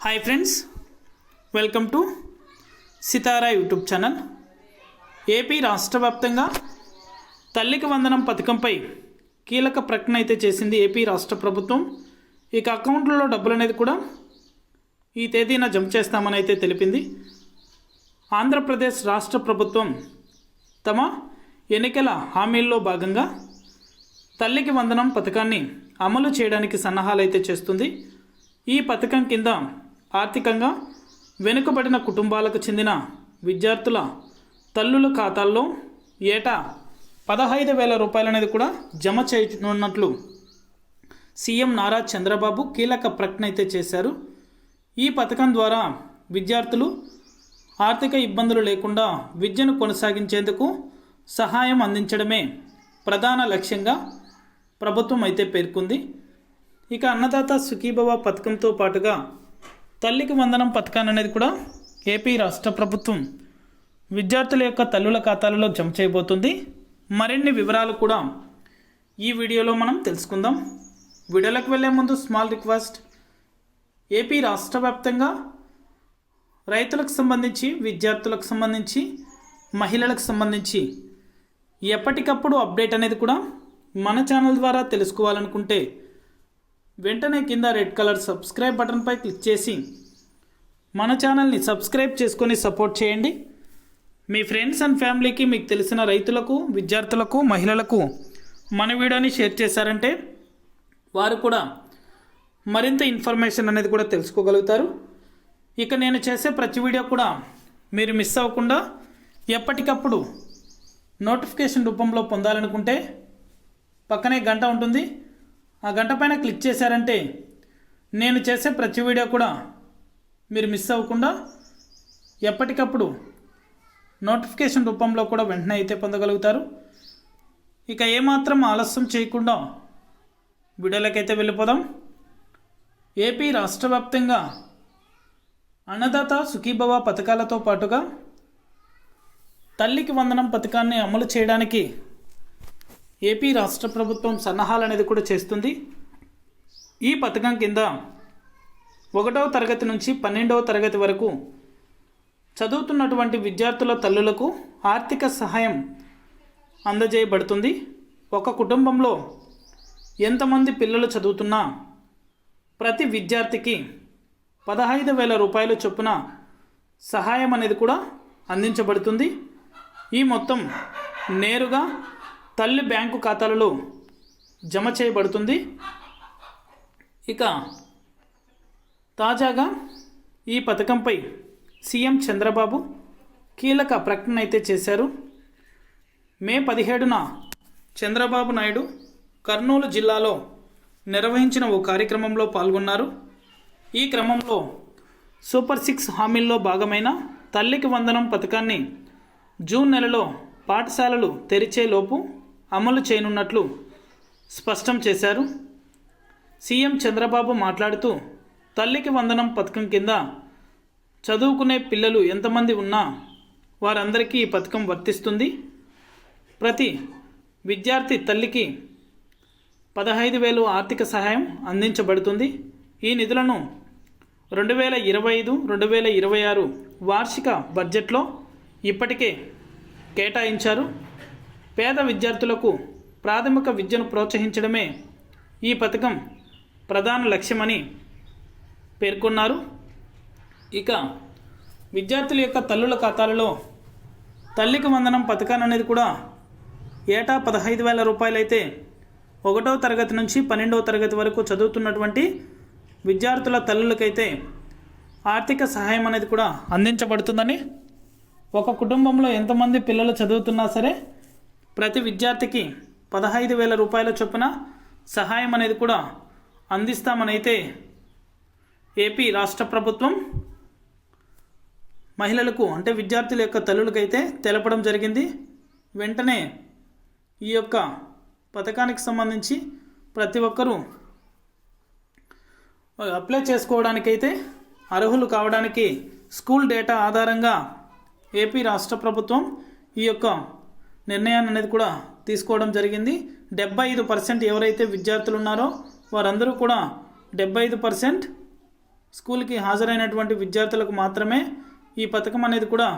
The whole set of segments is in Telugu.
Hi friends, welcome to Sitara YouTube channel. AP రాష్ట్ర వ్యాప్తంగా తల్లికి వందనం పథకంపై కీలక ప్రకటన అయితే చేసింది ఏపీ రాష్ట్ర ప్రభుత్వం. ఇక అకౌంట్లలో డబ్బులు అనేది కూడా ఈ తేదీన జమ చేస్తామని అయితే తెలిపింది. ఆంధ్రప్రదేశ్ రాష్ట్ర ప్రభుత్వం తమ ఎన్నికల హామీల్లో భాగంగా తల్లికి వందనం పథకాన్ని అమలు చేయడానికి సన్నాహాలు అయితే చేస్తుంది. ఈ పథకం కింద ఆర్థికంగా వెనుకబడిన కుటుంబాలకు చెందిన విద్యార్థుల తల్లుల ఖాతాల్లో ఏటా 15,000 రూపాయలు అనేది కూడా జమ చేయనున్నట్లు సీఎం నారా చంద్రబాబు కీలక ప్రకటన అయితే చేశారు. ఈ పథకం ద్వారా విద్యార్థులు ఆర్థిక ఇబ్బందులు లేకుండా విద్యను కొనసాగించేందుకు సహాయం అందించడమే ప్రధాన లక్ష్యంగా ప్రభుత్వం అయితే పేర్కొంది. ఇక అన్నదాత సుఖీభవ పథకంతో పాటుగా తల్లికి వందనం పథకాన్ని అనేది కూడా ఏపీ రాష్ట్ర ప్రభుత్వం విద్యార్థుల యొక్క తల్లుల ఖాతాలలో జమ చేయబోతుంది. మరిన్ని వివరాలు కూడా ఈ వీడియోలో మనం తెలుసుకుందాం. వీడియోలకు వెళ్ళే ముందు స్మాల్ రిక్వెస్ట్, ఏపీ రాష్ట్ర వ్యాప్తంగా రైతులకు సంబంధించి, విద్యార్థులకు సంబంధించి, మహిళలకు సంబంధించి ఎప్పటికప్పుడు అప్డేట్ అనేది కూడా మన ఛానల్ ద్వారా తెలుసుకోవాలనుకుంటే వెంటనే కింద రెడ్ కలర్ సబ్స్క్రైబ్ బటన్పై క్లిక్ చేసి మన ఛానల్ని సబ్స్క్రైబ్ చేసుకొని సపోర్ట్ చేయండి. మీ ఫ్రెండ్స్ అండ్ ఫ్యామిలీకి, మీకు తెలిసిన రైతులకు, విద్యార్థులకు, మహిళలకు మన వీడియోని షేర్ చేశారంటే వారు కూడా మరింత ఇన్ఫర్మేషన్ అనేది కూడా తెలుసుకోగలుగుతారు. ఇక నేను చేసే ప్రతి వీడియో కూడా మీరు మిస్ అవ్వకుండా ఎప్పటికప్పుడు నోటిఫికేషన్ రూపంలో పొందాలనుకుంటే పక్కనే గంట ఉంటుంది. ఆ గంట పైన క్లిక్ చేశారంటే నేను చేసే ప్రతి వీడియో కూడా మీరు మిస్ అవ్వకుండా ఎప్పటికప్పుడు నోటిఫికేషన్ రూపంలో కూడా వెంటనే అయితే పొందగలుగుతారు. ఇక ఏమాత్రం ఆలస్యం చేయకుండా వీడియోలకైతే వెళ్ళిపోదాం. ఏపీ రాష్ట్ర వ్యాప్తంగా అన్నదాత సుఖీభవ పథకాలతో పాటుగా తల్లికి వందనం పథకాన్ని అమలు చేయడానికి ఏపీ రాష్ట్ర ప్రభుత్వం సన్నాహాలు అనేది కూడా చేస్తుంది. ఈ పథకం కింద 1వ తరగతి నుంచి 12వ తరగతి వరకు చదువుతున్నటువంటి విద్యార్థుల తల్లులకు ఆర్థిక సహాయం అందజేయబడుతుంది. ఒక కుటుంబంలో ఎంతమంది పిల్లలు చదువుతున్నా ప్రతి విద్యార్థికి 15,000 రూపాయలు చొప్పున సహాయం అనేది కూడా అందించబడుతుంది. ఈ మొత్తం నేరుగా తల్లి బ్యాంకు ఖాతాలలో జమ చేయబడుతుంది. ఇక తాజాగా ఈ పథకంపై సీఎం చంద్రబాబు కీలక ప్రకటన అయితే చేశారు. మే 17న చంద్రబాబు నాయుడు కర్నూలు జిల్లాలో నిర్వహించిన ఓ కార్యక్రమంలో పాల్గొన్నారు. ఈ క్రమంలో సూపర్ 6 హామీల్లో భాగమైన తల్లికి వందనం పథకాన్ని జూన్ నెలలో పాఠశాలలు తెరిచేలోపు అమలు చేయనున్నట్లు స్పష్టం చేశారు. సీఎం చంద్రబాబు మాట్లాడుతూ తల్లికి వందనం పథకం కింద చదువుకునే పిల్లలు ఎంతమంది ఉన్నా వారందరికీ ఈ పథకం వర్తిస్తుంది. ప్రతి విద్యార్థి తల్లికి 15,000 ఆర్థిక సహాయం అందించబడుతుంది. ఈ నిధులను 2025-2026 వార్షిక బడ్జెట్లో ఇప్పటికే కేటాయించారు. పేద విద్యార్థులకు ప్రాథమిక విద్యను ప్రోత్సహించడమే ఈ పథకం ప్రధాన లక్ష్యమని పేర్కొన్నారు. ఇక విద్యార్థుల యొక్క తల్లుల ఖాతాలలో తల్లికి వందనం పథకాన్ని అనేది కూడా ఏటా 15,000 రూపాయలు అయితే 1వ తరగతి నుంచి 12వ తరగతి వరకు చదువుతున్నటువంటి విద్యార్థుల తల్లులకైతే ఆర్థిక సహాయం అనేది కూడా అందించబడుతుందని, ఒక కుటుంబంలో ఎంతమంది పిల్లలు చదువుతున్నా సరే ప్రతి విద్యార్థికి 15,000 రూపాయల చొప్పున సహాయం అనేది కూడా అందిస్తామని అయితే ఏపీ రాష్ట్ర ప్రభుత్వం మహిళలకు, అంటే విద్యార్థుల యొక్క తల్లులకైతే తెలపడం జరిగింది. వెంటనే ఈ యొక్క పథకానికి సంబంధించి ప్రతి ఒక్కరూ అప్లై చేసుకోవడానికైతే అర్హులు కావడానికి స్కూల్ డేటా ఆధారంగా ఏపీ రాష్ట్ర ప్రభుత్వం ఈ యొక్క నిర్ణయాన్ని అనేది కూడా తీసుకోవడం జరిగింది. 75% ఎవరైతే విద్యార్థులు ఉన్నారో వారందరూ కూడా 75% స్కూల్కి హాజరైనటువంటి విద్యార్థులకు మాత్రమే ఈ పథకం అనేది కూడా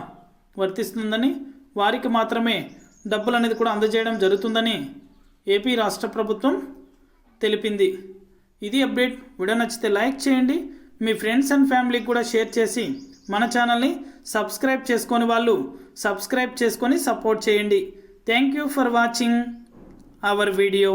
వర్తిస్తుందని, వారికి మాత్రమే డబ్బులు అనేది కూడా అందజేయడం జరుగుతుందని ఏపీ రాష్ట్ర ప్రభుత్వం తెలిపింది. ఇది అప్డేట్. వీడియో నచ్చితే లైక్ చేయండి, మీ ఫ్రెండ్స్ అండ్ ఫ్యామిలీకి కూడా షేర్ చేసి మన ఛానల్ని సబ్స్క్రైబ్ చేసుకొని వాళ్ళు సబ్స్క్రైబ్ చేసుకొని సపోర్ట్ చేయండి. Thank you for watching our video.